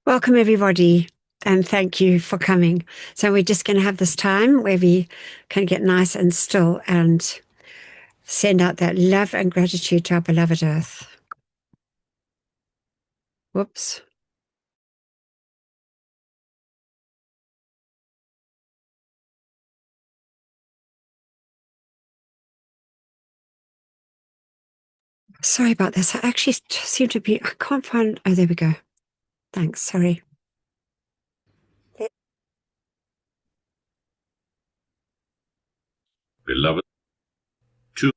Welcome, everybody, and thank you for coming. So, we're just going to have this time where we can get nice and still and send out that love and gratitude to our beloved Earth. Whoops. Sorry about this. I actually seem to be, I can't find, oh, there we go. Thanks. Sorry. Beloved, two.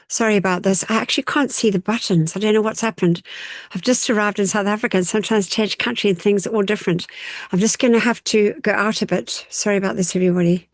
Sorry about this. I actually can't see the buttons. I don't know what's happened. I've just arrived in South Africa and sometimes change country and things are all different. I'm just going to have to go out a bit. Sorry about this, everybody.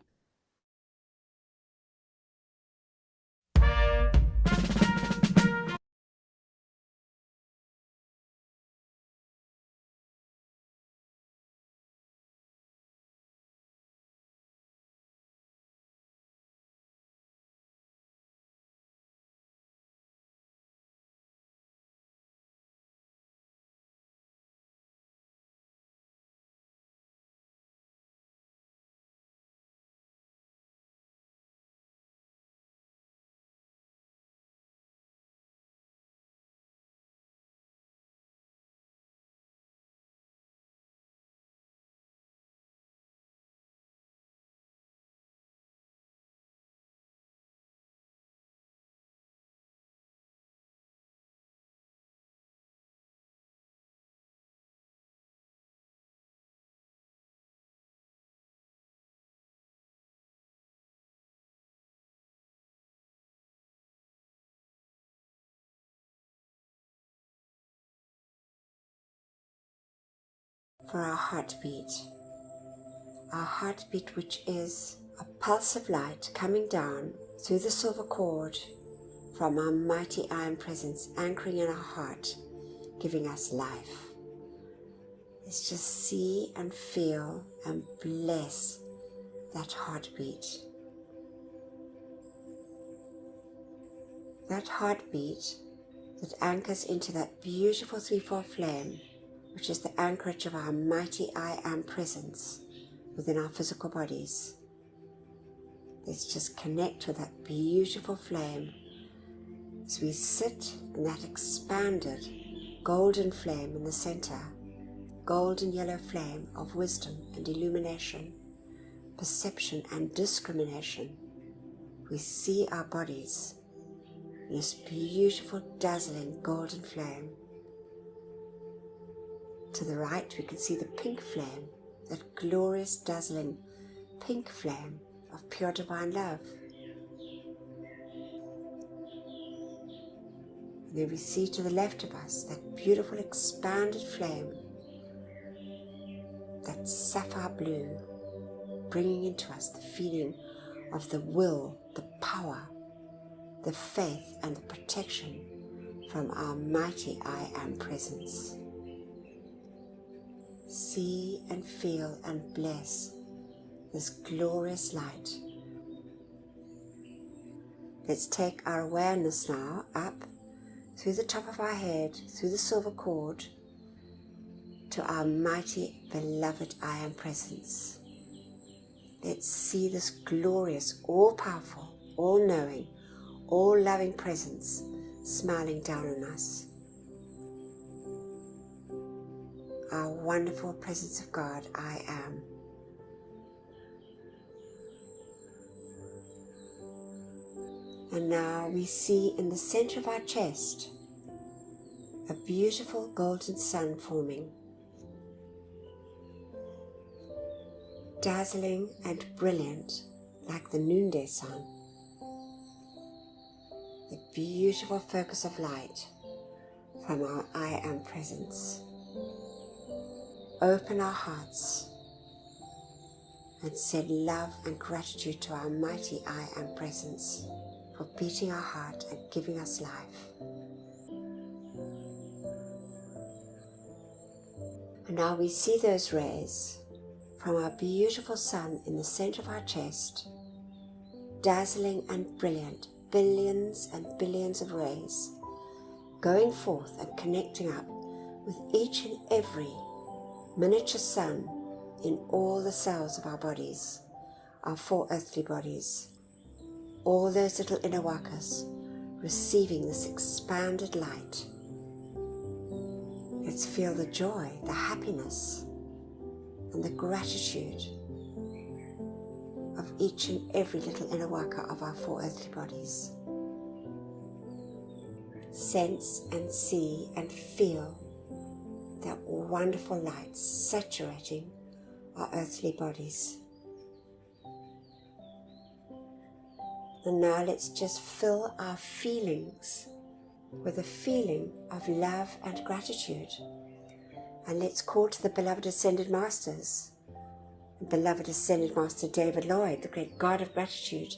For our heartbeat. Our heartbeat, which is a pulse of light coming down through the silver cord from our mighty iron presence, anchoring in our heart, giving us life. Let's just see and feel and bless that heartbeat. That heartbeat that anchors into that beautiful threefold flame, which is the anchorage of our mighty I am presence within our physical bodies. Let's just connect with that beautiful flame as we sit in that expanded golden flame in the center, golden yellow flame of wisdom and illumination, perception and discrimination. We see our bodies in this beautiful, dazzling golden flame. To the right, we can see the pink flame, that glorious, dazzling pink flame of pure divine love. And then we see to the left of us that beautiful expanded flame, that sapphire blue, bringing into us the feeling of the will, the power, the faith and the protection from our mighty I am presence. See and feel and bless this glorious light. Let's take our awareness now up through the top of our head, through the silver cord, to our mighty beloved I am presence. Let's see this glorious, all-powerful, all-knowing, all-loving presence smiling down on us. Our wonderful presence of God, I am. And now we see in the center of our chest a beautiful golden sun forming, dazzling and brilliant like the noonday sun. The beautiful focus of light from our I am presence. Open our hearts and send love and gratitude to our mighty I am presence for beating our heart and giving us life. And now we see those rays from our beautiful sun in the center of our chest, dazzling and brilliant, billions and billions of rays, going forth and connecting up with each and every miniature sun in all the cells of our bodies, our 4 earthly bodies, all those little inner wakas receiving this expanded light. Let's feel the joy, the happiness, and the gratitude of each and every little inner waka of our 4 earthly bodies. Sense and see and feel that wonderful light saturating our earthly bodies. And now let's just fill our feelings with a feeling of love and gratitude. And let's call to the beloved Ascended Masters, the beloved Ascended Master David Lloyd, the great God of gratitude,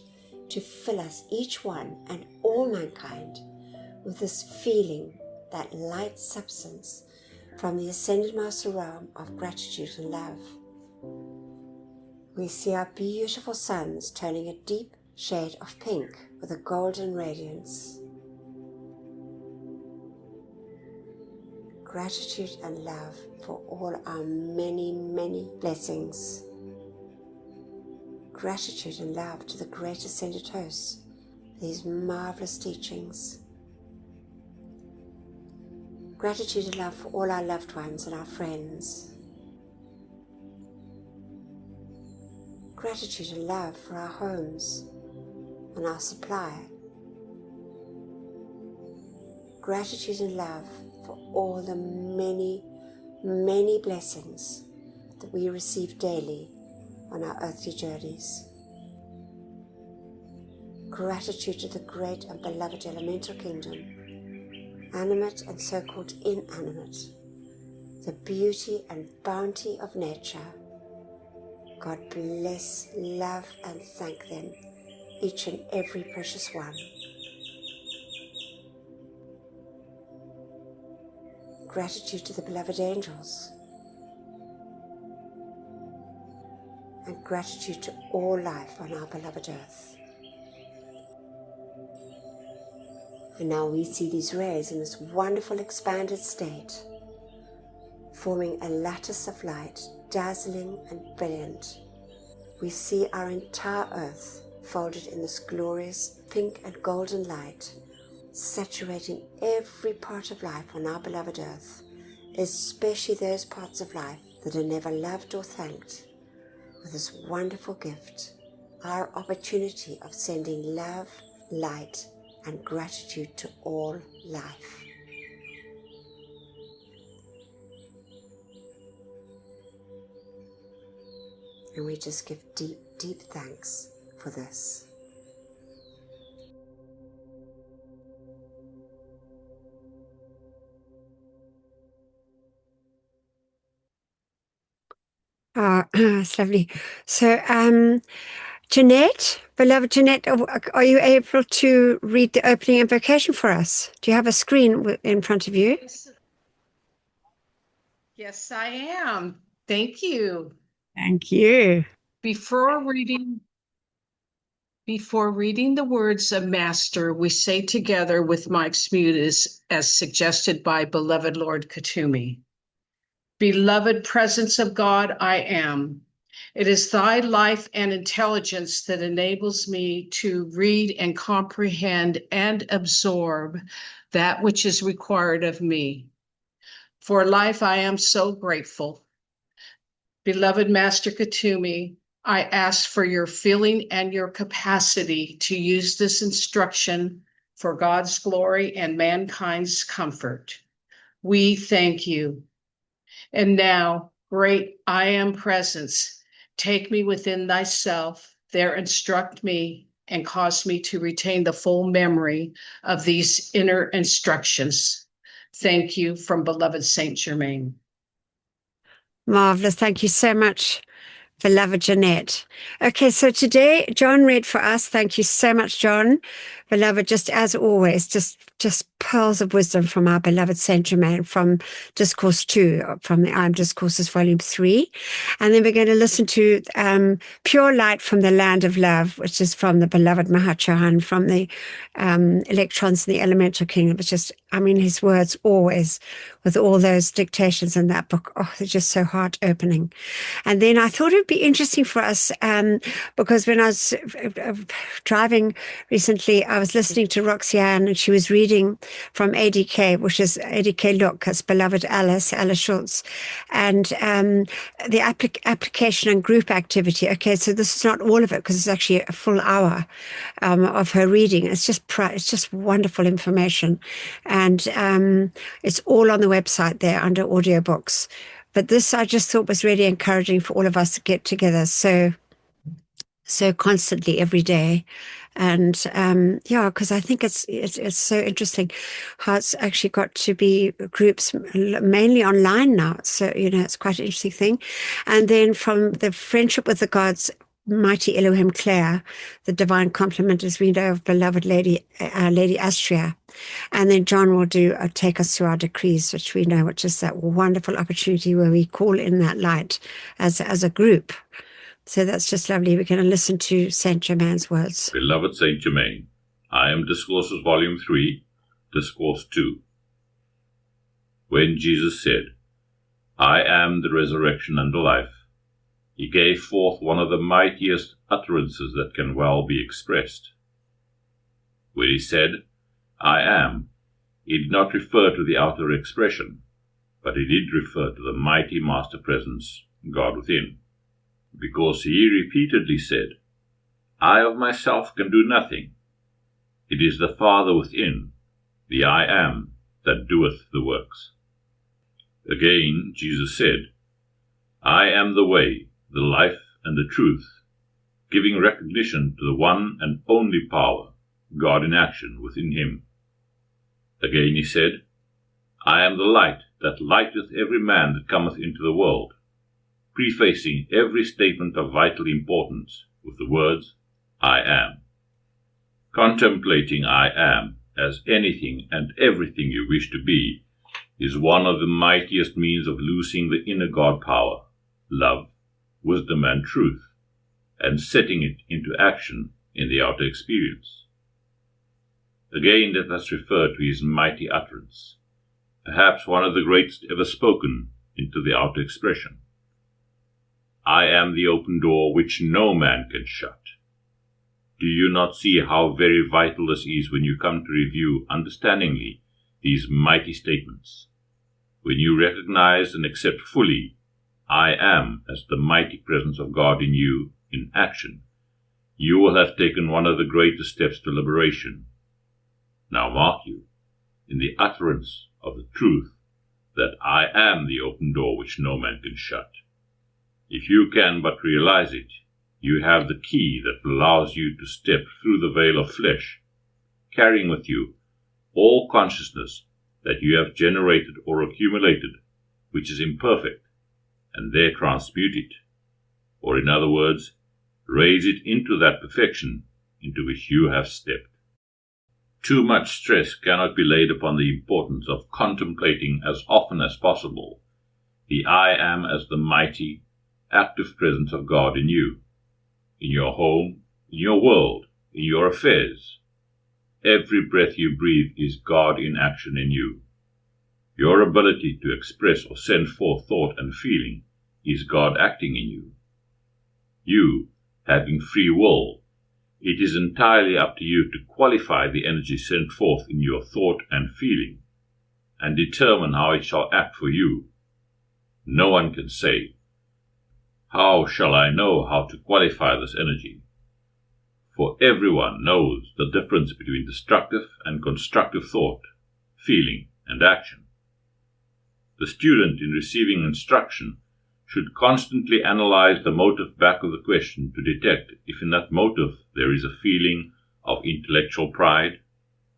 to fill us, each one and all mankind, with this feeling, that light substance from the Ascended Master realm of gratitude and love. We see our beautiful suns turning a deep shade of pink with a golden radiance. Gratitude and love for all our many, many blessings. Gratitude and love to the great Ascended Hosts for these marvelous teachings. Gratitude and love for all our loved ones and our friends. Gratitude and love for our homes and our supply. Gratitude and love for all the many, many blessings that we receive daily on our earthly journeys. Gratitude to the great and beloved elemental kingdom, animate and so-called inanimate, the beauty and bounty of nature. God bless, love and thank them, each and every precious one. Gratitude to the beloved angels, and gratitude to all life on our beloved earth. And now we see these rays in this wonderful expanded state, forming a lattice of light, dazzling and brilliant. We see our entire earth folded in this glorious pink and golden light, saturating every part of life on our beloved earth, especially those parts of life that are never loved or thanked, with this wonderful gift, our opportunity of sending love, light, and gratitude to all life. And we just give deep, deep thanks for this. Oh, it's lovely. So, Jeanette, beloved Jeanette, are you able to read the opening invocation for us? Do you have a screen in front of you? Yes, I am. Thank you. Thank you. Before reading the words of Master, we say together with Mike's mutas, as suggested by beloved Lord Katumi. Beloved presence of God, I am. It is thy life and intelligence that enables me to read and comprehend and absorb that which is required of me. For life, I am so grateful. Beloved Master Katumi, I ask for your feeling and your capacity to use this instruction for God's glory and mankind's comfort. We thank you. And now, great I am presence, take me within thyself, there instruct me, and cause me to retain the full memory of these inner instructions. Thank you from beloved Saint Germain. Marvelous. Thank you so much, beloved Jeanette. Okay, so today John read for us. Thank you so much, John. Beloved, just as always, just pearls of wisdom from our beloved Saint Germain from Discourse 2, from the I Am Discourses, Volume 3. And then we're going to listen to Pure Light from the Land of Love, which is from the beloved Mahachohan, from the Electrons in the Elemental Kingdom. It's just, his words always, with all those dictations in that book, they're just so heart-opening. And then I thought it would be interesting for us, because when I was driving recently, I was listening to Roxianne, and she was reading from ADK, which is ADK Look, as beloved Alice Schultz, and the application and group activity. Okay, so this is not all of it, because it's actually a full hour of her reading. It's just wonderful information, and it's all on the website there under audiobooks. But this I just thought was really encouraging for all of us to get together so constantly every day. And because I think it's so interesting how it's actually got to be groups mainly online now. So, it's quite an interesting thing. And then from the Friendship with the Gods, Mighty Elohim Claire, the divine complement, as we know, of beloved Lady Astria. And then John will take us through our decrees, which we know, which is that wonderful opportunity where we call in that light as a group. So that's just lovely. We're going to listen to Saint Germain's words. Beloved Saint Germain, I Am Discourses, Volume 3, Discourse 2. When Jesus said, I am the resurrection and the life, he gave forth one of the mightiest utterances that can well be expressed. When he said, I am, he did not refer to the outer expression, but he did refer to the mighty master presence, God within, because he repeatedly said, I of myself can do nothing. It is the Father within, the I am, that doeth the works. Again Jesus said, I am the way, the life, and the truth, giving recognition to the one and only power, God in action within him. Again he said, I am the light that lighteth every man that cometh into the world, prefacing every statement of vital importance with the words, I am. Contemplating I am as anything and everything you wish to be is one of the mightiest means of loosing the inner God power, love, wisdom, and truth, and setting it into action in the outer experience. Again, let us refer to his mighty utterance, perhaps one of the greatest ever spoken into the outer expression. I am the open door which no man can shut. Do you not see how very vital this is when you come to review understandingly these mighty statements? When you recognize and accept fully I am as the mighty presence of God in you in action, you will have taken one of the greatest steps to liberation. Now mark you, in the utterance of the truth, that I am the open door which no man can shut. If you can but realize it, you have the key that allows you to step through the veil of flesh, carrying with you all consciousness that you have generated or accumulated, which is imperfect, and there transmute it, or in other words, raise it into that perfection into which you have stepped. Too much stress cannot be laid upon the importance of contemplating as often as possible the I am as the mighty, active presence of God in you, in your home, in your world, in your affairs. Every breath you breathe is God in action in you. Your ability to express or send forth thought and feeling is God acting in you. You, having free will, it is entirely up to you to qualify the energy sent forth in your thought and feeling, and determine how it shall act for you. No one can say, how shall I know how to qualify this energy? For everyone knows the difference between destructive and constructive thought, feeling, and action. The student in receiving instruction should constantly analyze the motive back of the question to detect if in that motive there is a feeling of intellectual pride,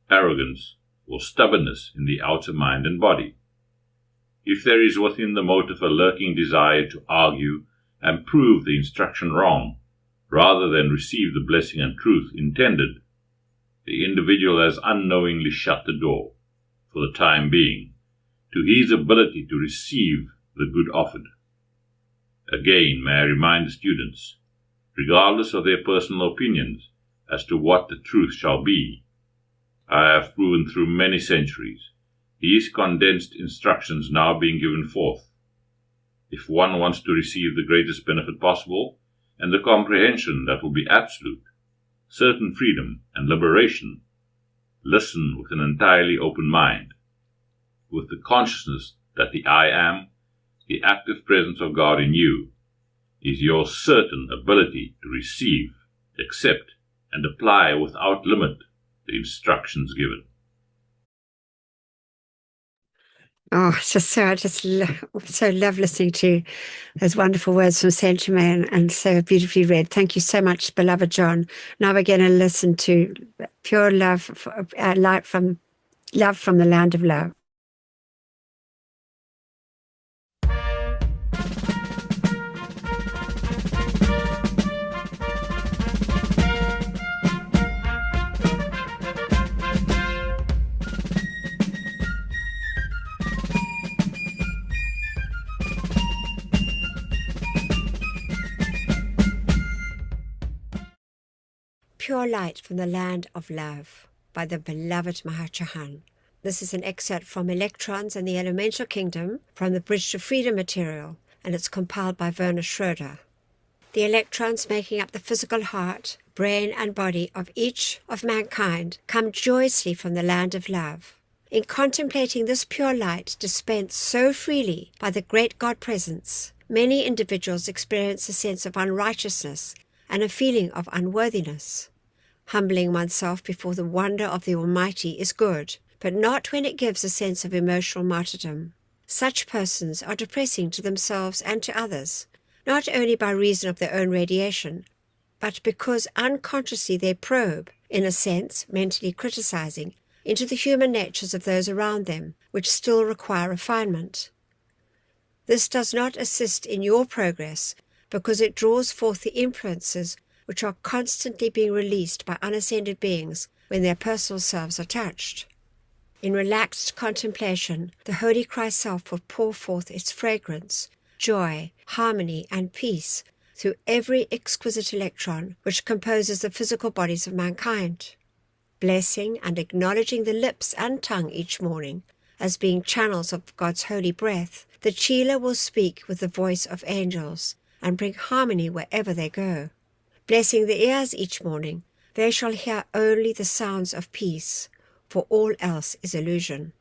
arrogance, or stubbornness in the outer mind and body. If there is within the motive a lurking desire to argue and prove the instruction wrong, rather than receive the blessing and truth intended, the individual has unknowingly shut the door, for the time being, to his ability to receive the good offered. Again, may I remind the students, regardless of their personal opinions as to what the truth shall be, I have proven through many centuries these condensed instructions now being given forth. If one wants to receive the greatest benefit possible, and the comprehension that will be absolute, certain freedom and liberation, listen with an entirely open mind, with the consciousness that the I Am, the active presence of God in you, is your certain ability to receive, accept, and apply without limit the instructions given. Oh, it's just so, so love listening to those wonderful words from Saint Germain and so beautifully read. Thank you so much, beloved John. Now we're going to listen to pure love, light from love from the land of love. Pure Light from the Land of Love by the beloved Mahachohan. This is an excerpt from Electrons and the Elemental Kingdom from the Bridge to Freedom material, and it's compiled by Werner Schroeder. The electrons making up the physical heart, brain and body of each of mankind come joyously from the land of love. In contemplating this pure light dispensed so freely by the great God presence, many individuals experience a sense of unrighteousness and a feeling of unworthiness. Humbling oneself before the wonder of the Almighty is good, but not when it gives a sense of emotional martyrdom. Such persons are depressing to themselves and to others, not only by reason of their own radiation, but because unconsciously they probe, in a sense, mentally criticizing, into the human natures of those around them, which still require refinement. This does not assist in your progress, because it draws forth the influences which are constantly being released by unascended beings when their personal selves are touched. In relaxed contemplation, the Holy Christ Self will pour forth its fragrance, joy, harmony, and peace through every exquisite electron which composes the physical bodies of mankind. Blessing and acknowledging the lips and tongue each morning as being channels of God's holy breath, the Chela will speak with the voice of angels and bring harmony wherever they go. Blessing the ears each morning, they shall hear only the sounds of peace, for all else is illusion.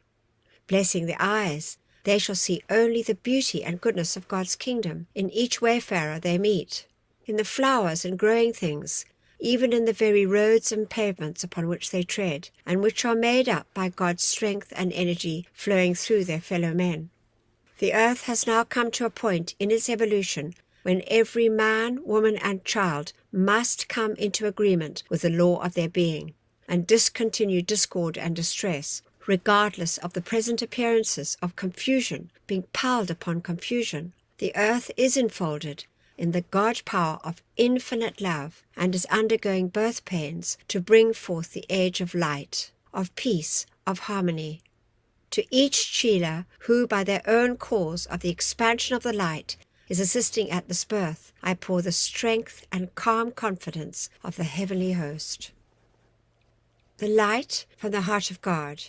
Blessing the eyes, they shall see only the beauty and goodness of God's kingdom in each wayfarer they meet, in the flowers and growing things, even in the very roads and pavements upon which they tread, and which are made up by God's strength and energy flowing through their fellow men. The earth has now come to a point in its evolution when every man, woman, and child must come into agreement with the law of their being, and discontinue discord and distress, regardless of the present appearances of confusion being piled upon confusion. The earth is enfolded in the God power of infinite love, and is undergoing birth pains to bring forth the age of light, of peace, of harmony. To each Chela, who by their own cause of the expansion of the light is assisting at this birth, I pour the strength and calm confidence of the heavenly host. The light from the heart of God.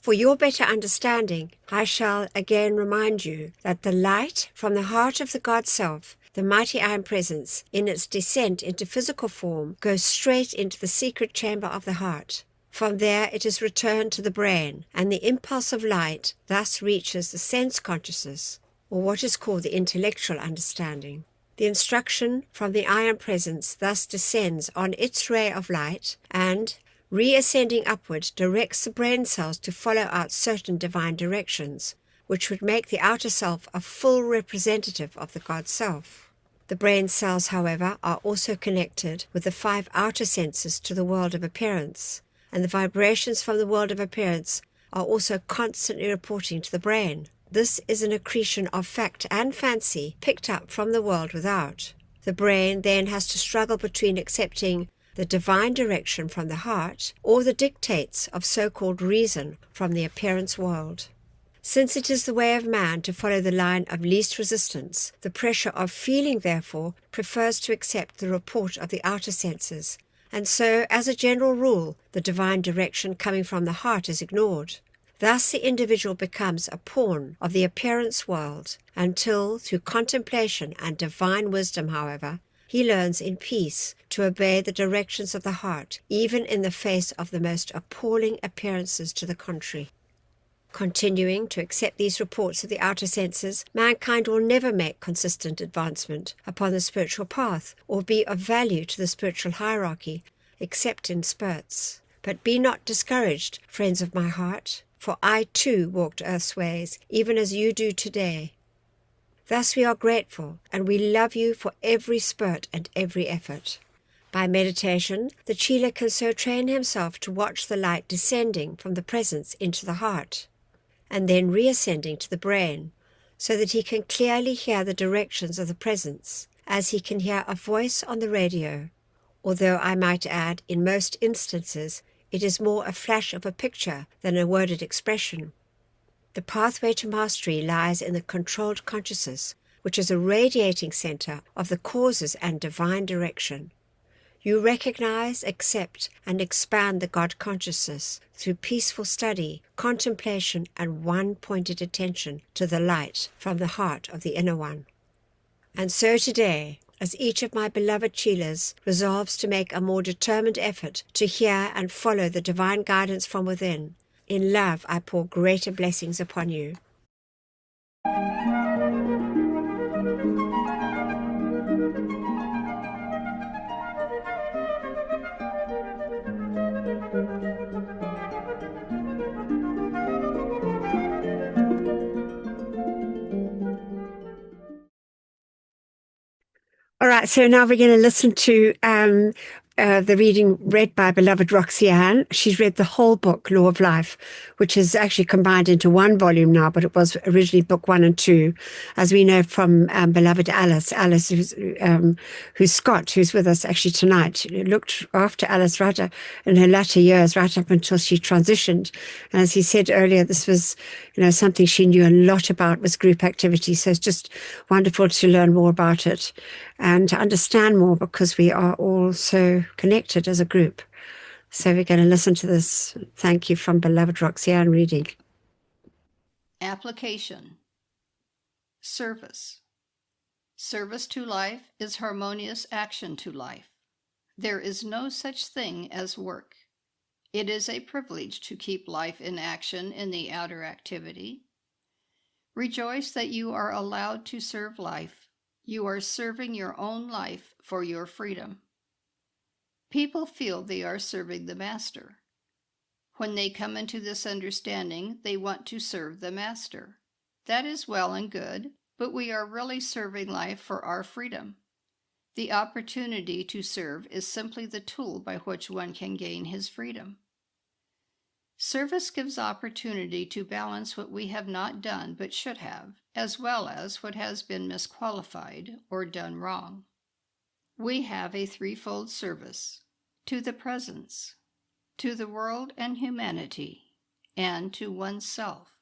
For your better understanding, I shall again remind you that the light from the heart of the God Self, the mighty I Am Presence, in its descent into physical form, goes straight into the secret chamber of the heart. From there it is returned to the brain, and the impulse of light thus reaches the sense consciousness, or what is called the intellectual understanding. The instruction from the I Am Presence thus descends on its ray of light and, reascending upward, directs the brain cells to follow out certain divine directions, which would make the outer self a full representative of the God Self. The brain cells, however, are also connected with the 5 outer senses to the world of appearance, and the vibrations from the world of appearance are also constantly reporting to the brain. This is an accretion of fact and fancy picked up from the world without. The brain then has to struggle between accepting the divine direction from the heart, or the dictates of so-called reason from the appearance world. Since it is the way of man to follow the line of least resistance, the pressure of feeling, therefore, prefers to accept the report of the outer senses, and so, as a general rule, the divine direction coming from the heart is ignored. Thus the individual becomes a pawn of the appearance world, until, through contemplation and divine wisdom, however, he learns in peace to obey the directions of the heart, even in the face of the most appalling appearances to the contrary. Continuing to accept these reports of the outer senses, mankind will never make consistent advancement upon the spiritual path or be of value to the spiritual hierarchy, except in spurts. But be not discouraged, friends of my heart, for I too walked earth's ways, even as you do today. Thus we are grateful, and we love you for every spurt and every effort. By meditation, the Chela can so train himself to watch the light descending from the presence into the heart, and then reascending to the brain, so that he can clearly hear the directions of the presence, as he can hear a voice on the radio, although I might add, in most instances, it is more a flash of a picture than a worded expression. The pathway to mastery lies in the controlled consciousness, which is a radiating center of the causes and divine direction. You recognize, accept, and expand the God consciousness through peaceful study, contemplation, and one-pointed attention to the light from the heart of the inner one. And so today, as each of my beloved Chelas resolves to make a more determined effort to hear and follow the divine guidance from within, in love I pour greater blessings upon you. All right, so now we're going to listen to the reading read by beloved Roxianne. She's read the whole book, Law of Life, which is actually combined into one volume now, but it was originally book 1 and 2, as we know from beloved Alice, who's Scott, who's with us actually tonight. Looked after Alice right in her latter years, right up until she transitioned. And as he said earlier, this was, something she knew a lot about, was group activity. So it's just wonderful to learn more about it and to understand more, because we are all so connected as a group. So we're going to listen to this. Thank you from beloved Roxianne reading. Application. Service. Service to life is harmonious action to life. There is no such thing as work. It is a privilege to keep life in action in the outer activity. Rejoice that you are allowed to serve life. You are serving your own life for your freedom. People feel they are serving the Master. When they come into this understanding, they want to serve the Master. That is well and good, but we are really serving life for our freedom. The opportunity to serve is simply the tool by which one can gain his freedom. Service gives opportunity to balance what we have not done but should have, as well as what has been misqualified or done wrong. We have a threefold service: to the presence, to the world and humanity, and to oneself.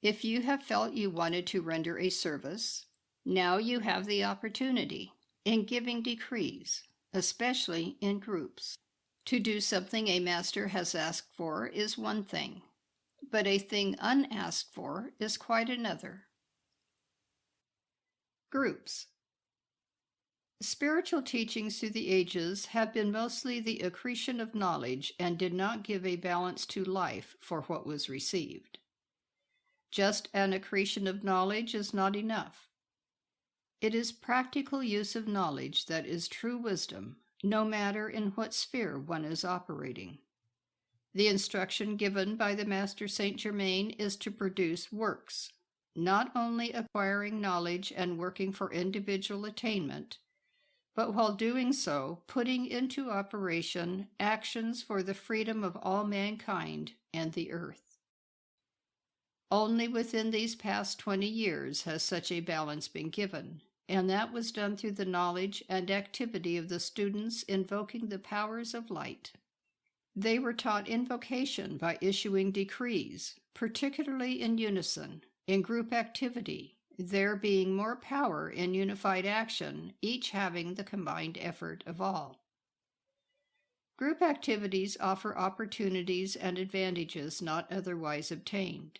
If you have felt you wanted to render a service, now you have the opportunity in giving decrees, especially in groups. To do something a master has asked for is one thing, but a thing unasked for is quite another. Groups. Spiritual teachings through the ages have been mostly the accretion of knowledge and did not give a balance to life for what was received. Just an accretion of knowledge is not enough. It is practical use of knowledge that is true wisdom, no matter in what sphere one is operating. The instruction given by the Master Saint Germain is to produce works, not only acquiring knowledge and working for individual attainment, but while doing so, putting into operation actions for the freedom of all mankind and the earth. Only within these past 20 years has such a balance been given, and that was done through the knowledge and activity of the students invoking the powers of light. They were taught invocation by issuing decrees, particularly in unison, in group activity, there being more power in unified action, each having the combined effort of all. Group activities offer opportunities and advantages not otherwise obtained.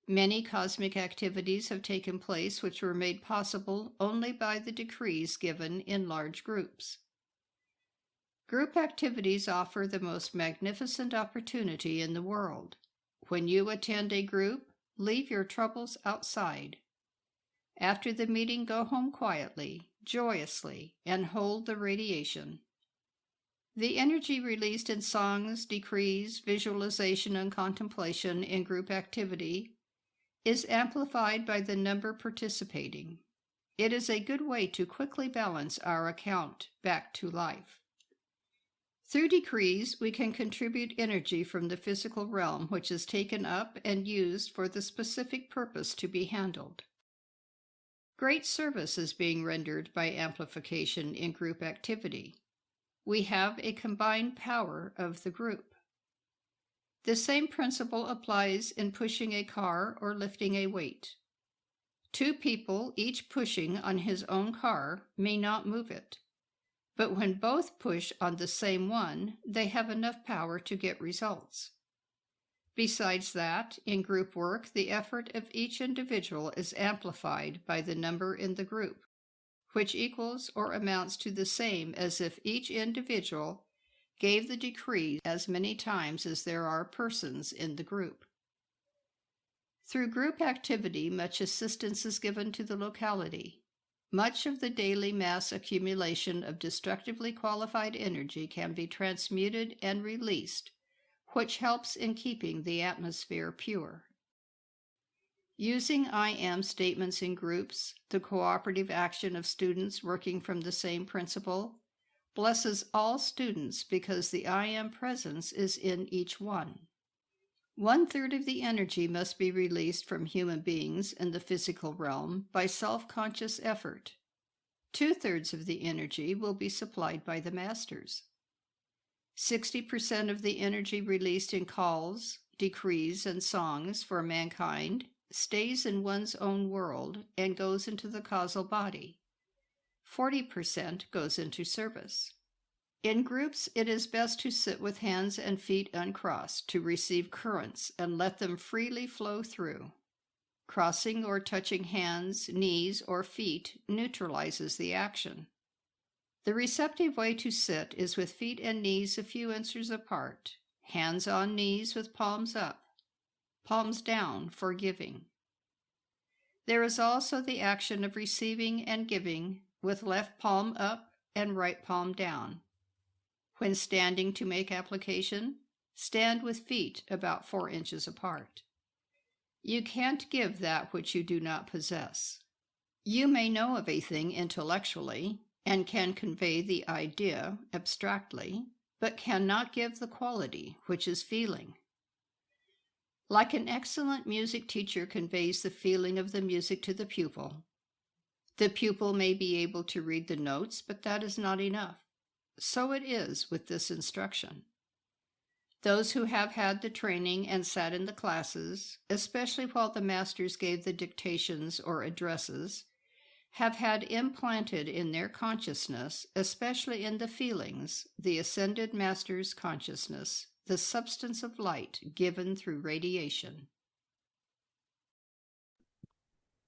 Many cosmic activities have taken place which were made possible only by the decrees given in large groups. Group activities offer the most magnificent opportunity in the world. When you attend a group, leave your troubles outside. After the meeting, go home quietly, joyously, and hold the radiation. The energy released in songs, decrees, visualization, and contemplation in group activity is amplified by the number participating. It is a good way to quickly balance our account back to life. Through decrees, we can contribute energy from the physical realm which is taken up and used for the specific purpose to be handled. Great service is being rendered by amplification in group activity. We have a combined power of the group. The same principle applies in pushing a car or lifting a weight. Two people, each pushing on his own car, may not move it. But when both push on the same one, they have enough power to get results. Besides that, in group work, the effort of each individual is amplified by the number in the group, which equals or amounts to the same as if each individual gave the decree as many times as there are persons in the group. Through group activity, much assistance is given to the locality. Much of the daily mass accumulation of destructively qualified energy can be transmuted and released, which helps in keeping the atmosphere pure. Using I am statements in groups, the cooperative action of students working from the same principle, blesses all students because the I am presence is in each one. 1/3 of the energy must be released from human beings in the physical realm by self-conscious effort. 2/3 of the energy will be supplied by the masters. 60% of the energy released in calls, decrees, and songs for mankind stays in one's own world and goes into the causal body. 40% goes into service. In groups, it is best to sit with hands and feet uncrossed to receive currents and let them freely flow through. Crossing or touching hands, knees, or feet neutralizes the action. The receptive way to sit is with feet and knees a few inches apart, hands on knees with palms up, palms down for giving. There is also the action of receiving and giving with left palm up and right palm down. When standing to make application, stand with feet about 4 inches apart. You can't give that which you do not possess. You may know of a thing intellectually and can convey the idea abstractly, but cannot give the quality, which is feeling. Like an excellent music teacher conveys the feeling of the music to the pupil. The pupil may be able to read the notes, but that is not enough. So it is with this instruction. Those who have had the training and sat in the classes, especially while the masters gave the dictations or addresses, have had implanted in their consciousness, especially in the feelings, the ascended master's consciousness, the substance of light given through radiation.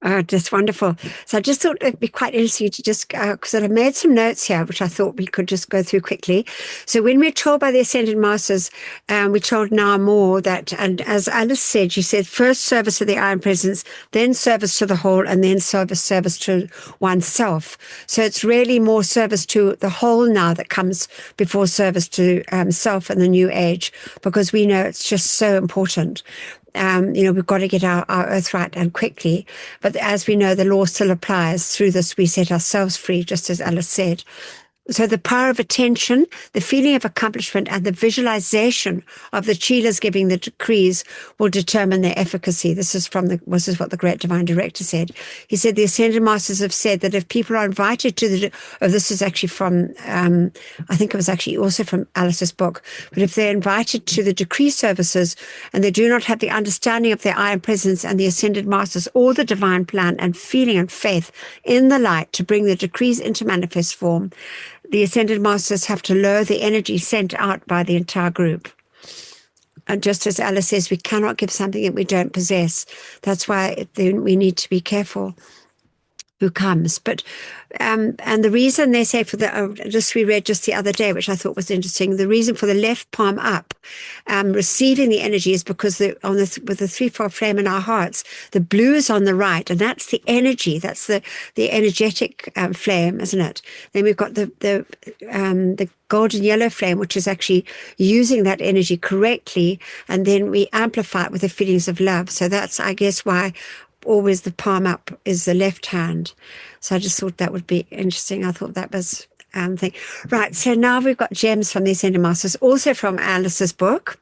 Oh, just wonderful. So I just thought it'd be quite interesting to just, because I made some notes here, which I thought we could just go through quickly. So when we're told by the Ascended Masters, we're told now more that, and as Alice said, she said, first service to the I Am Presence, then service to the whole, and then service to oneself. So it's really more service to the whole now that comes before service to self in the new age, because we know it's just so important. We've got to get our earth right and quickly. But as we know, the law still applies. Through this, we set ourselves free, just as Alice said. So the power of attention, the feeling of accomplishment, and the visualization of the Chelas giving the decrees will determine their efficacy. This is what the great divine director said. He said, the Ascended Masters have said that if people are invited to this is actually from, I think it was actually also from Alice's book, but if they're invited to the decree services and they do not have the understanding of their I Am Presence and the Ascended Masters or the divine plan and feeling and faith in the light to bring the decrees into manifest form, the Ascended Masters have to lower the energy sent out by the entire group. And just as Alice says, we cannot give something that we don't possess. That's why we need to be careful who comes. But and the reason they say for we read just the other day, which I thought was interesting, the reason for the left palm up receiving the energy is because with the threefold flame in our hearts, the blue is on the right, and that's the energy, that's the energetic flame, isn't it? Then we've got the golden yellow flame, which is actually using that energy correctly, and then we amplify it with the feelings of love. So that's, I guess, why always the palm up is the left hand. So I just thought that would be interesting. I thought that was thing. Right, so now we've got gems from the Ascended Masters, also from Alice's book.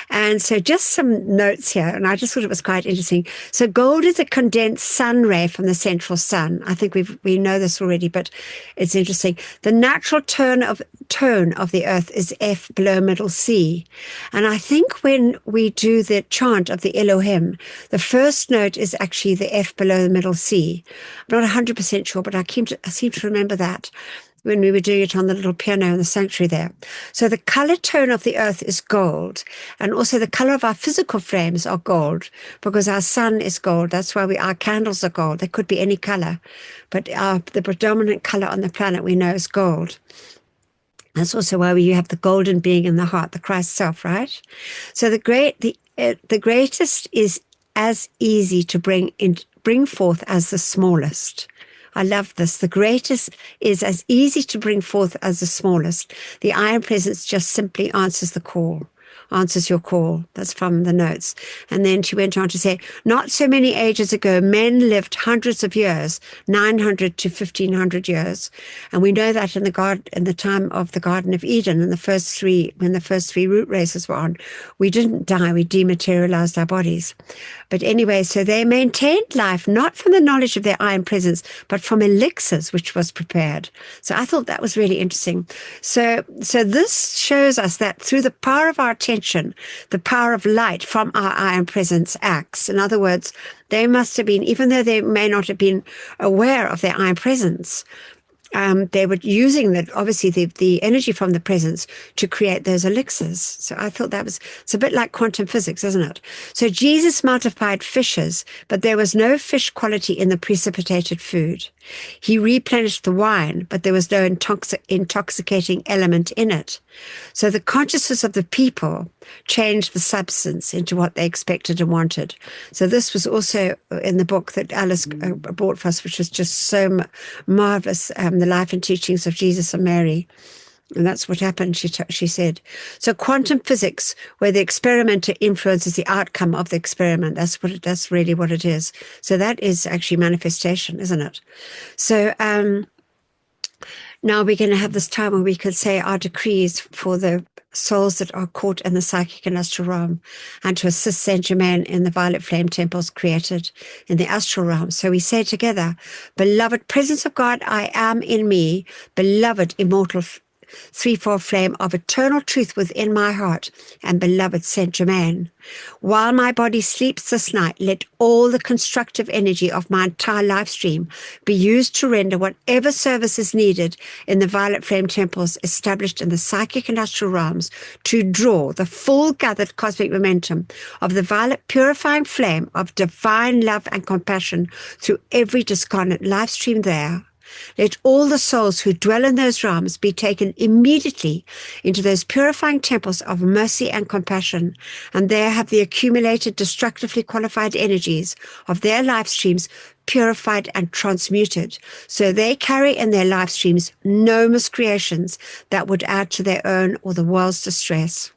And so just some notes here, and I just thought it was quite interesting. So gold is a condensed sun ray from the central sun. I think we know this already, but it's interesting. The natural tone of the earth is F below middle C. And I think when we do the chant of the Elohim, the first note is actually the F below the middle C. I'm not 100% sure, but I seem to remember that when we were doing it on the little piano in the sanctuary there. So the color tone of the earth is gold, and also the color of our physical frames are gold, because our sun is gold. That's why our candles are gold. They could be any color, but the predominant color on the planet we know is gold. That's also why we have the golden being in the heart, the Christ self, right? So the greatest is as easy to bring forth as the smallest. I love this. The greatest is as easy to bring forth as the smallest. The I Am Presence just simply answers the call, answers your call. That's from the notes. And then she went on to say, not so many ages ago, men lived hundreds of years, 900 to 1500 years. And we know that in the time of the Garden of Eden, when the first three root races were on, we didn't die, we dematerialized our bodies. But anyway, so they maintained life not from the knowledge of their I Am Presence, but from elixirs which was prepared. So I thought that was really interesting. So this shows us that through the power of our attention, the power of light from our I Am Presence acts. In other words, they must have been, even though they may not have been aware of their I Am Presence, they were using the energy from the presence to create those elixirs. So I thought it's a bit like quantum physics, isn't it? So Jesus multiplied fishes, but there was no fish quality in the precipitated food. He replenished the wine, but there was no intoxicating element in it. So the consciousness of the people changed the substance into what they expected and wanted. So this was also in the book that Alice brought for us, which was just so marvelous, the life and teachings of Jesus and Mary. And that's what happened, she said. So quantum physics, where the experimenter influences the outcome of the experiment, that's really what it is. So that is actually manifestation, isn't it? So now we're going to have this time where we can say our decrees for the souls that are caught in the psychic and astral realm, and to assist Saint Germain in the violet flame temples created in the astral realm. So we say together, beloved presence of God, I am in me, beloved immortal threefold flame of eternal truth within my heart, and beloved Saint Germain. While my body sleeps this night, let all the constructive energy of my entire life stream be used to render whatever service is needed in the violet flame temples established in the psychic and astral realms to draw the full gathered cosmic momentum of the violet purifying flame of divine love and compassion through every discarnate life stream there. Let all the souls who dwell in those realms be taken immediately into those purifying temples of mercy and compassion, and there have the accumulated destructively qualified energies of their life streams purified and transmuted, so they carry in their life streams no miscreations that would add to their own or the world's distress.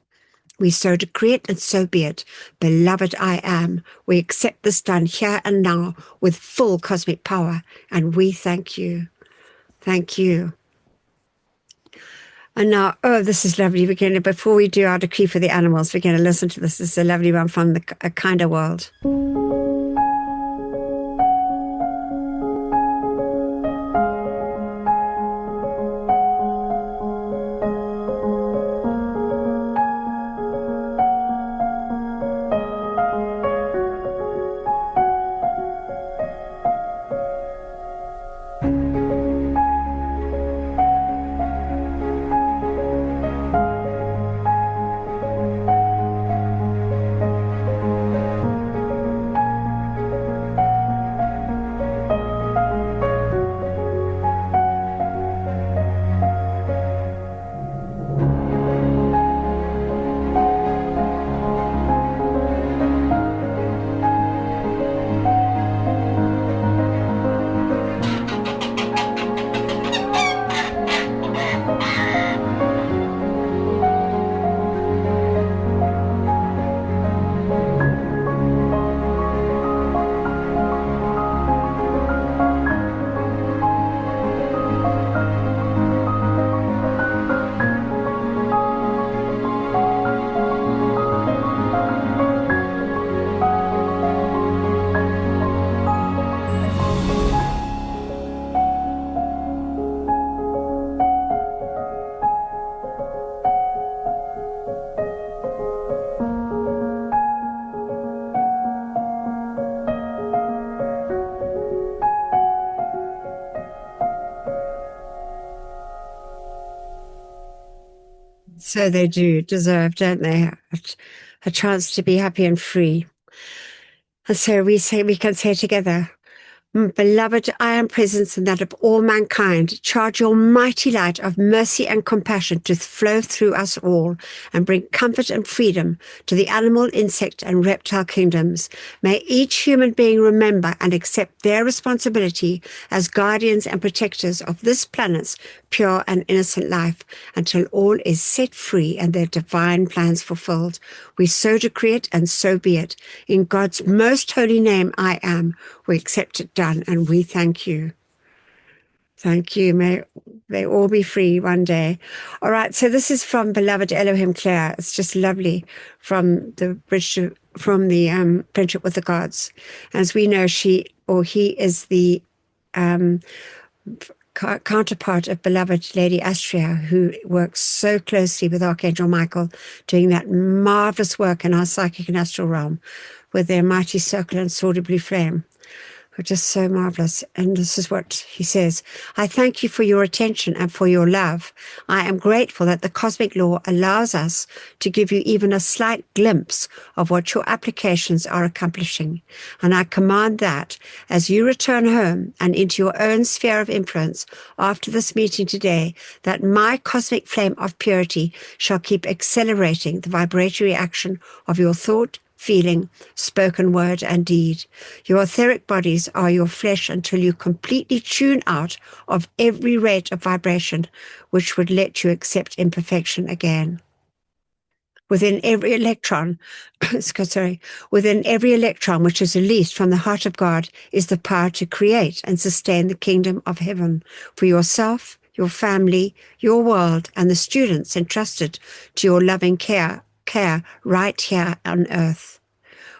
We so decree it, and so be it. Beloved I am. We accept this done here and now with full cosmic power, and we thank you. Thank you. And now, oh, this is lovely. Before we do our decree for the animals, we're going to listen to this. This is a lovely one from A Kinder World. So they do deserve, don't they, a chance to be happy and free. And so we can say together, Beloved, I am presence in that of all mankind. Charge your mighty light of mercy and compassion to flow through us all and bring comfort and freedom to the animal, insect, and reptile kingdoms. May each human being remember and accept their responsibility as guardians and protectors of this planet's pure and innocent life until all is set free and their divine plans fulfilled. We so decree it, and so be it. In God's most holy name, I am. We accept it done, and we thank you. Thank you. May they all be free one day. All right. So this is from Beloved Elohim Claire. It's just lovely from the Friendship with the Gods. As we know, she or he is the counterpart of beloved Lady Astrea, who works so closely with Archangel Michael, doing that marvelous work in our psychic and astral realm with their mighty circle and sword of blue flame. Are just so marvelous. And this is what he says. I thank you for your attention and for your love. I am grateful that the cosmic law allows us to give you even a slight glimpse of what your applications are accomplishing. And I command that as you return home and into your own sphere of influence after this meeting today, that my cosmic flame of purity shall keep accelerating the vibratory action of your thought, feeling, spoken word, and deed. Your etheric bodies are your flesh until you completely tune out of every rate of vibration which would let you accept imperfection again. Within every electron, within every electron which is released from the heart of God is the power to create and sustain the kingdom of heaven for yourself, your family, your world, and the students entrusted to your loving care right here on earth.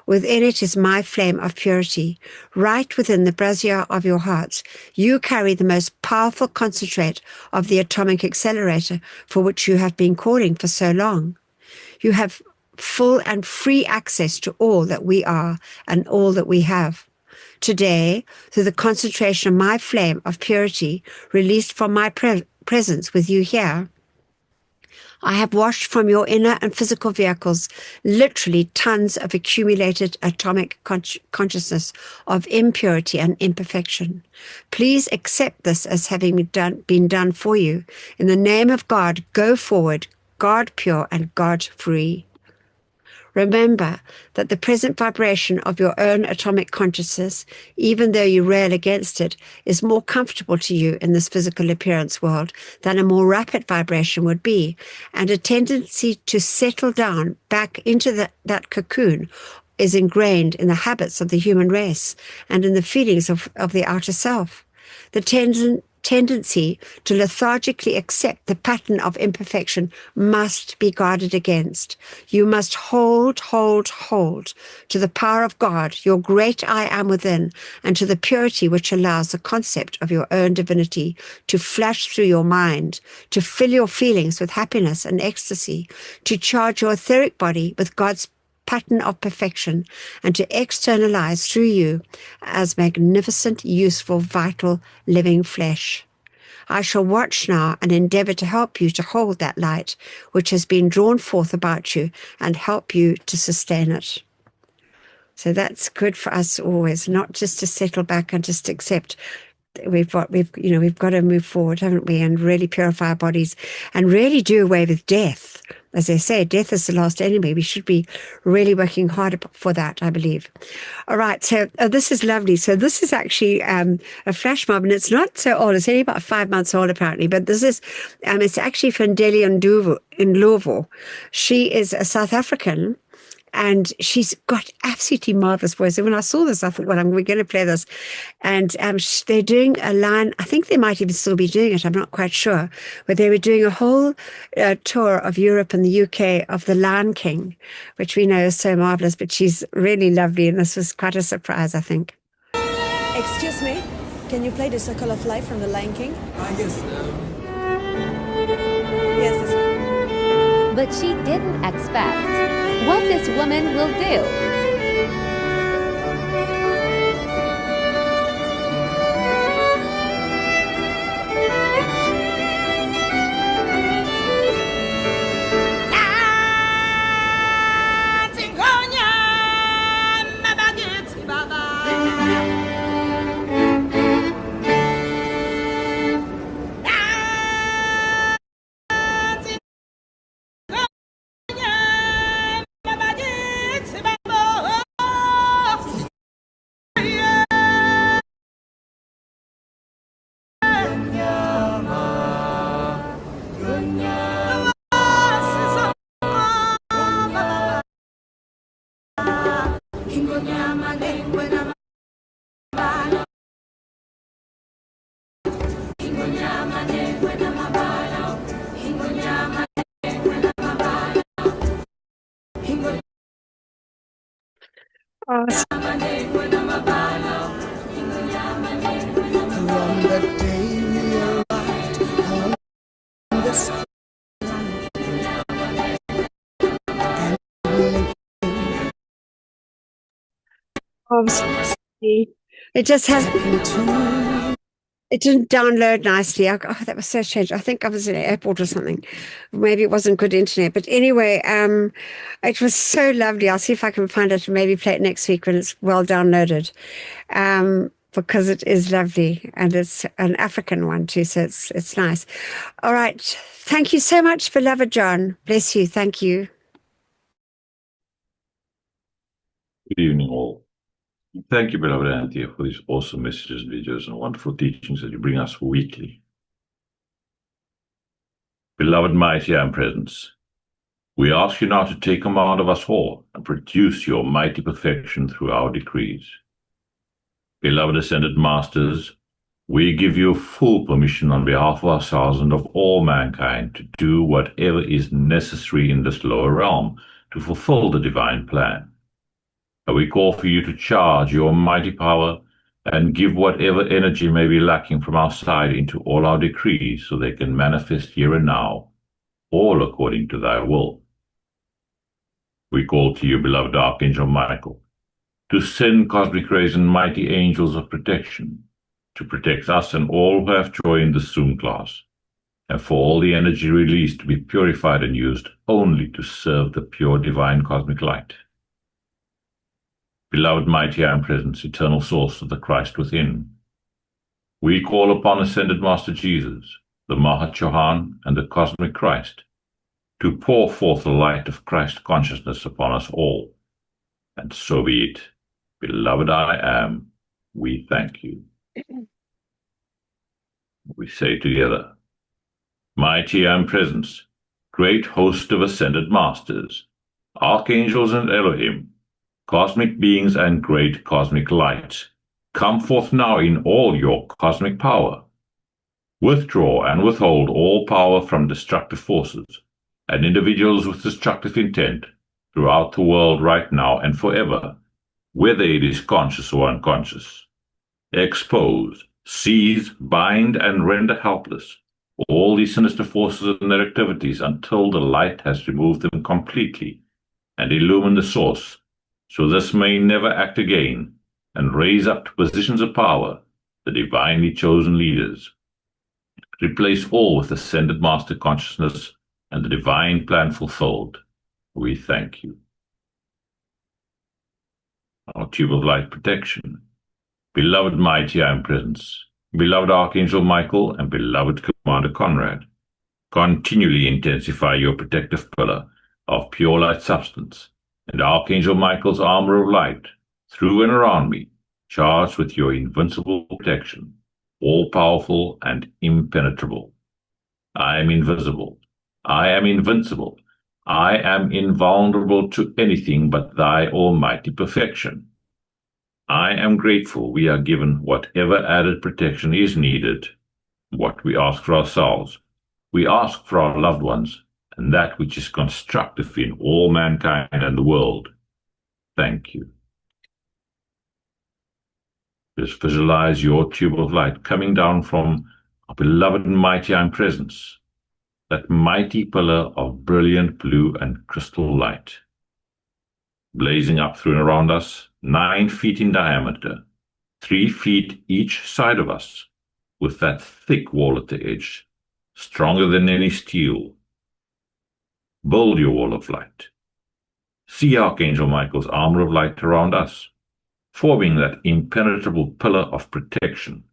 Within it is my flame of purity. Right within the brazier of your hearts, you carry the most powerful concentrate of the atomic accelerator for which you have been calling for so long. You have full and free access to all that we are and all that we have. Today, through the concentration of my flame of purity released from my presence with you here, I have washed from your inner and physical vehicles literally tons of accumulated atomic consciousness of impurity and imperfection. Please accept this as having been done for you. In the name of God, go forward, God pure and God free. Remember that the present vibration of your own atomic consciousness, even though you rail against it, is more comfortable to you in this physical appearance world than a more rapid vibration would be, and a tendency to settle down back into that cocoon is ingrained in the habits of the human race and in the feelings of the outer self. The tendency to lethargically accept the pattern of imperfection must be guarded against. You must hold to the power of God, your great I am within, and to the purity which allows the concept of your own divinity to flash through your mind, to fill your feelings with happiness and ecstasy, to charge your etheric body with God's pattern of perfection, and to externalize through you as magnificent, useful, vital, living flesh. I shall watch now and endeavor to help you to hold that light which has been drawn forth about you and help you to sustain it. So that's good for us always, not just to settle back and just accept. We've got to move forward, haven't we, and really purify our bodies and really do away with death. As they say, death is the last enemy. We should be really working hard for that, I believe. All right, so this is lovely. So this is actually a flash mob, and it's not so old. It's only about 5 months old, apparently. But this is, it's actually from Deli Ndlovu. She is a South African, and she's got absolutely marvelous voice. And when I saw this, I thought, well, we're going to play this. And they're doing a line, I think they might even still be doing it, I'm not quite sure, where they were doing a whole tour of Europe and the UK of The Lion King, which we know is so marvelous, but she's really lovely. And this was quite a surprise, I think. Excuse me, can you play The Circle of Life from The Lion King? Yes. Yes, this one. But she didn't expect what this woman will do. Oh, From the day we arrived on this it just has. It didn't download nicely. Oh, that was so strange. I think I was in an airport or something. Maybe it wasn't good internet. But anyway, it was so lovely. I'll see if I can find it and maybe play it next week when it's well downloaded. Because it is lovely. And it's an African one too, so it's nice. All right. Thank you so much, beloved John. Bless you. Thank you. Good evening, all. Thank you, beloved Anthea, for these awesome messages, videos, and wonderful teachings that you bring us weekly. Beloved mighty I am presence, we ask you now to take command of us all and produce your mighty perfection through our decrees. Beloved ascended masters, we give you full permission on behalf of ourselves and of all mankind to do whatever is necessary in this lower realm to fulfill the divine plan. And we call for you to charge your mighty power and give whatever energy may be lacking from our side into all our decrees so they can manifest here and now, all according to thy will. We call to you, beloved Archangel Michael, to send cosmic rays and mighty angels of protection to protect us and all who have joined the Zoom class, and for all the energy released to be purified and used only to serve the pure divine cosmic light. Beloved mighty I am presence, eternal source of the Christ within, we call upon Ascended Master Jesus, the Mahat Chohan, and the Cosmic Christ, to pour forth the light of Christ consciousness upon us all. And so be it. Beloved I am, we thank you. We say together, mighty I am presence, great host of Ascended Masters, Archangels and Elohim, cosmic beings and great cosmic light, come forth now in all your cosmic power. Withdraw and withhold all power from destructive forces and individuals with destructive intent throughout the world right now and forever, whether it is conscious or unconscious. Expose, seize, bind, and render helpless all these sinister forces and their activities until the light has removed them completely and illumined the source, so this may never act again, and raise up to positions of power the divinely chosen leaders. Replace all with ascended master consciousness and the divine plan fulfilled. We thank you. Our tube of light protection. Beloved mighty I am presence, beloved Archangel Michael, and beloved Commander Conrad, continually intensify your protective pillar of pure light substance, and Archangel Michael's armor of light, through and around me, charged with your invincible protection, all-powerful and impenetrable. I am invisible. I am invincible. I am invulnerable to anything but thy almighty perfection. I am grateful we are given whatever added protection is needed, what we ask for ourselves. We ask for our loved ones, and that which is constructive in all mankind and the world. Thank you. Just visualize your tube of light coming down from our beloved and mighty I am presence, that mighty pillar of brilliant blue and crystal light, blazing up through and around us, 9 feet in diameter, 3 feet each side of us, with that thick wall at the edge, stronger than any steel. Build your wall of light. See Archangel Michael's armor of light around us, forming that impenetrable pillar of protection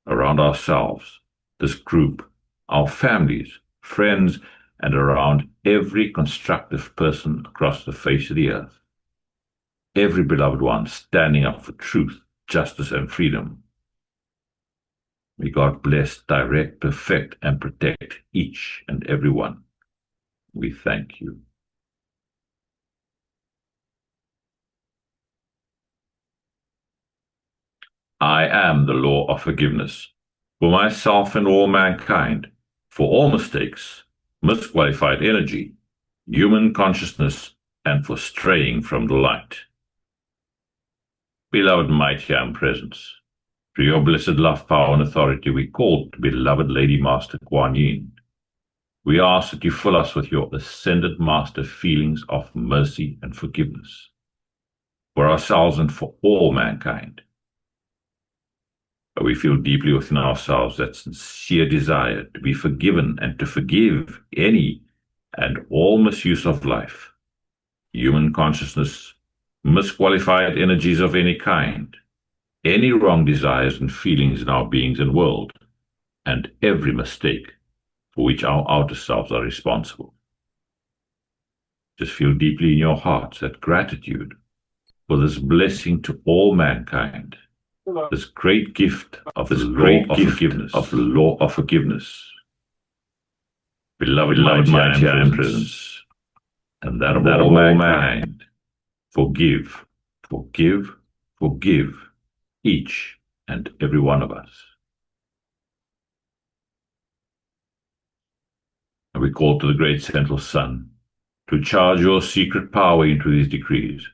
around ourselves, this group, our families, friends, and around every constructive person across the face of the earth. Every beloved one standing up for truth, justice, and freedom. May God bless, direct, perfect, and protect each and every one. We thank you. I am the law of forgiveness for myself and all mankind, for all mistakes, misqualified energy, human consciousness, and for straying from the light. Beloved mighty I am presence, through your blessed love, power, and authority, we call to beloved Lady Master Kuan Yin. We ask that you fill us with your ascended master feelings of mercy and forgiveness for ourselves and for all mankind. But we feel deeply within ourselves that sincere desire to be forgiven and to forgive any and all misuse of life, human consciousness, misqualified energies of any kind, any wrong desires and feelings in our beings and world, and every mistake for which our outer selves are responsible. Just feel deeply in your hearts that gratitude for this blessing to all mankind, this great gift of the law of forgiveness. Beloved mighty I am presence, and that of all mankind, forgive, forgive, forgive each and every one of us. And we call to the great central sun to charge your secret power into these decrees.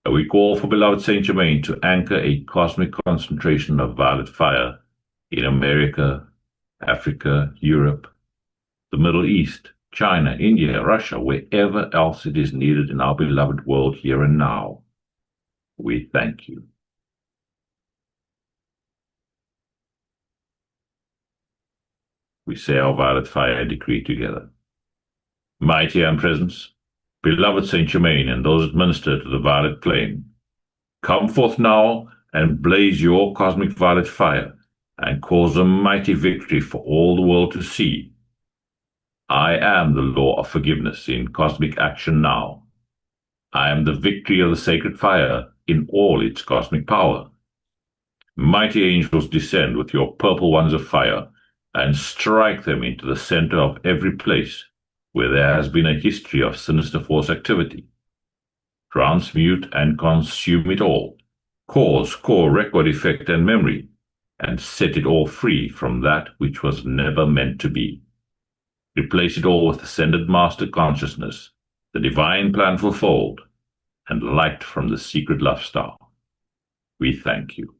And we call for beloved Saint Germain to anchor a cosmic concentration of violet fire in America, Africa, Europe, the Middle East, China, India, Russia, wherever else it is needed in our beloved world here and now. We thank you. We say our violet fire decree together. Mighty I am presence, beloved Saint Germain, and those administered to the violet flame, come forth now and blaze your cosmic violet fire and cause a mighty victory for all the world to see. I am the law of forgiveness in cosmic action now. I am the victory of the sacred fire in all its cosmic power. Mighty angels, descend with your purple ones of fire and strike them into the center of every place where there has been a history of sinister force activity. Transmute and consume it all, cause, core, record, effect, and memory, and set it all free from that which was never meant to be. Replace it all with ascended master consciousness, the divine plan fulfilled, and light from the secret love star. We thank you.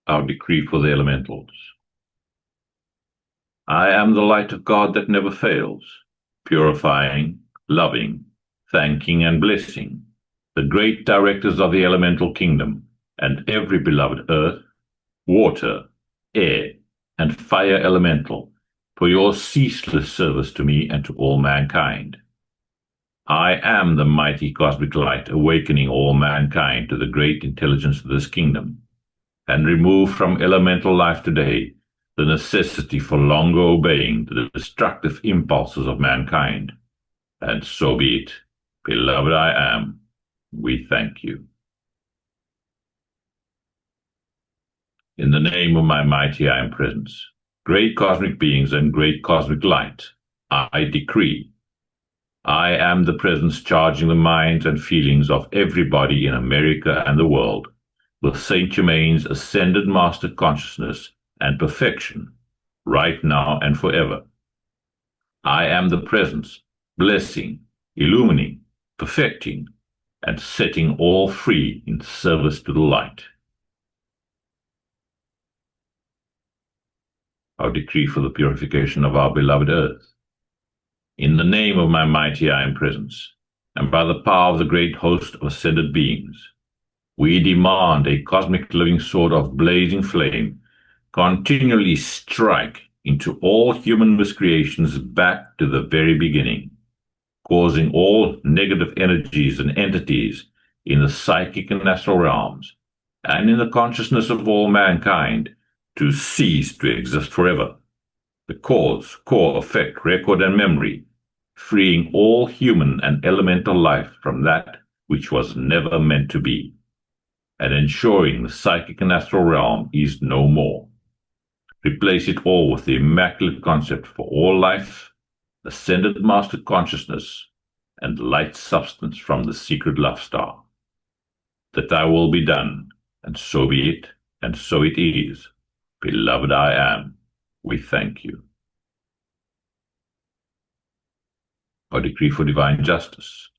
Our decree for the elementals. I am the light of God that never fails, purifying, loving, thanking, and blessing the great directors of the elemental kingdom and every beloved earth, water, air, and fire elemental for your ceaseless service to me and to all mankind. I am the mighty cosmic light awakening all mankind to the great intelligence of this kingdom, and remove from elemental life today the necessity for longer obeying the destructive impulses of mankind. And so be it. Beloved I am, we thank you. In the name of my mighty I am presence, great cosmic beings and great cosmic light, I decree. I am the presence charging the minds and feelings of everybody in America and the world with Saint Germain's ascended master consciousness and perfection, right now and forever. I am the presence, blessing, illumining, perfecting, and setting all free in service to the light. Our decree for the purification of our beloved earth. In the name of my mighty I Am Presence, and by the power of the great host of ascended beings, we demand a cosmic living sword of blazing flame continually strike into all human miscreations back to the very beginning, causing all negative energies and entities in the psychic and astral realms, and in the consciousness of all mankind, to cease to exist forever. The cause, core, effect, record, and memory, freeing all human and elemental life from that which was never meant to be, and ensuring the psychic and astral realm is no more. Replace it all with the immaculate concept for all life, ascended master consciousness, and light substance from the secret love star. That thy will be done, and so be it, and so it is. Beloved I Am, we thank you. Our decree for divine justice.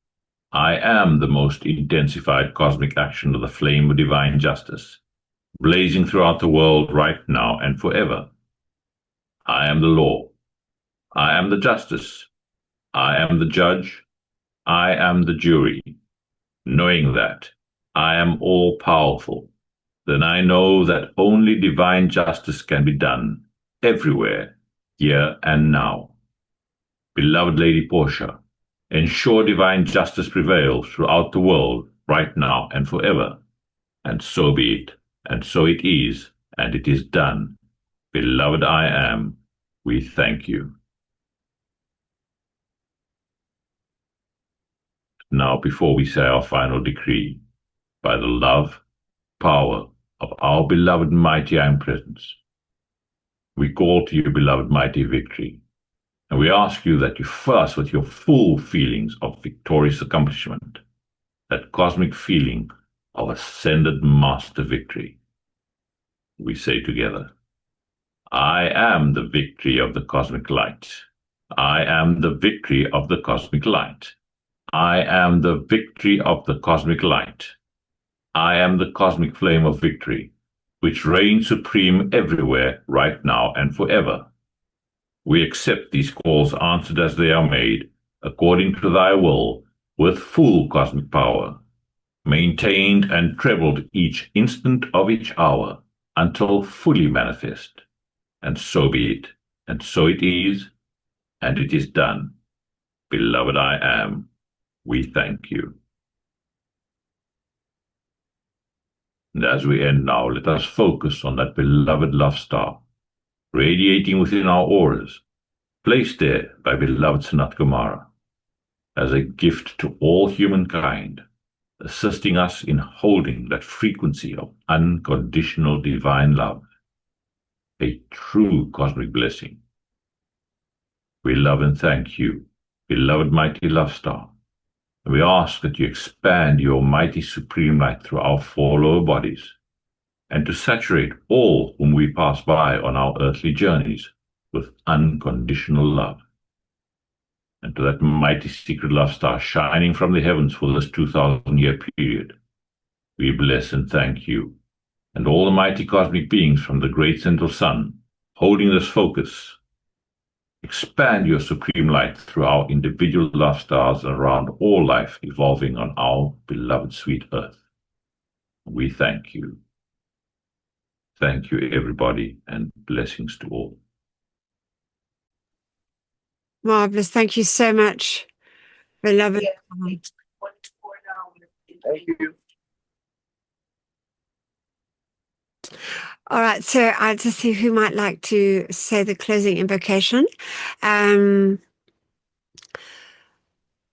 I am the most intensified cosmic action of the flame of divine justice, blazing throughout the world right now and forever. I am the law. I am the justice. I am the judge. I am the jury. Knowing that I am all-powerful, then I know that only divine justice can be done everywhere, here and now. Beloved Lady Portia, ensure divine justice prevails throughout the world right now and forever. And so be it, and so it is, and it is done. Beloved I Am, we thank you. Now, before we say our final decree, by the love, power of our beloved mighty I Am Presence, we call to you, beloved mighty Victory, and we ask you that you fill us with your full feelings of victorious accomplishment, that cosmic feeling of ascended master victory. We say together, I am the victory of the cosmic light. I am the victory of the cosmic light. I am the victory of the cosmic light. I am the cosmic flame of victory, which reigns supreme everywhere, right now and forever. We accept these calls answered as they are made, according to thy will, with full cosmic power, maintained and trebled each instant of each hour, until fully manifest. And so be it, and so it is, and it is done. Beloved I Am, we thank you. And as we end now, let us focus on that beloved love star, radiating within our auras, placed there by beloved Sanat Kumara, as a gift to all humankind, assisting us in holding that frequency of unconditional divine love, a true cosmic blessing. We love and thank you, beloved mighty love star, and we ask that you expand your mighty supreme light through our four lower bodies, and to saturate all whom we pass by on our earthly journeys with unconditional love. And to that mighty secret love star shining from the heavens for this 2,000-year period, we bless and thank you, and all the mighty cosmic beings from the great central sun, holding this focus. Expand your supreme light through our individual love stars and around all life evolving on our beloved sweet earth. We thank you. Thank you, everybody, and blessings to all. Marvelous. Thank you so much, beloved. Thank you. All right, so I'll just see who might like to say the closing invocation.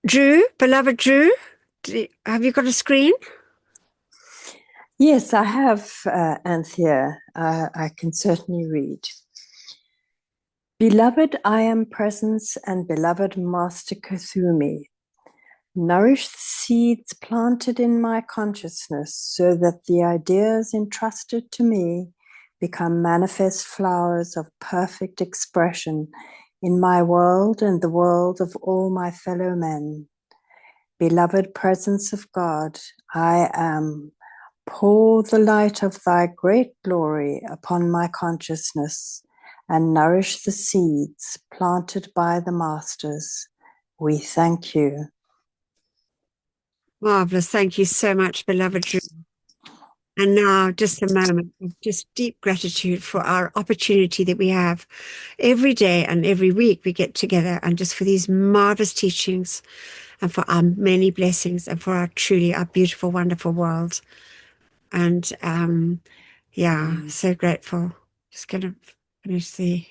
Drew, beloved Drew, have you got a screen? Yes, I have, Anthea. I can certainly read. Beloved I am presence and beloved Master Kuthumi, nourish the seeds planted in my consciousness so that the ideas entrusted to me become manifest flowers of perfect expression in my world and the world of all my fellow men. Beloved presence of God, I am. Pour the light of thy great glory upon my consciousness and nourish the seeds planted by the masters. We thank you. Marvelous. Thank you so much, beloved Drew. And now just a moment of just deep gratitude for our opportunity that we have every day and every week we get together and just for these marvelous teachings and for our many blessings and for our truly our beautiful, wonderful world. And yeah, so grateful. Just going to finish the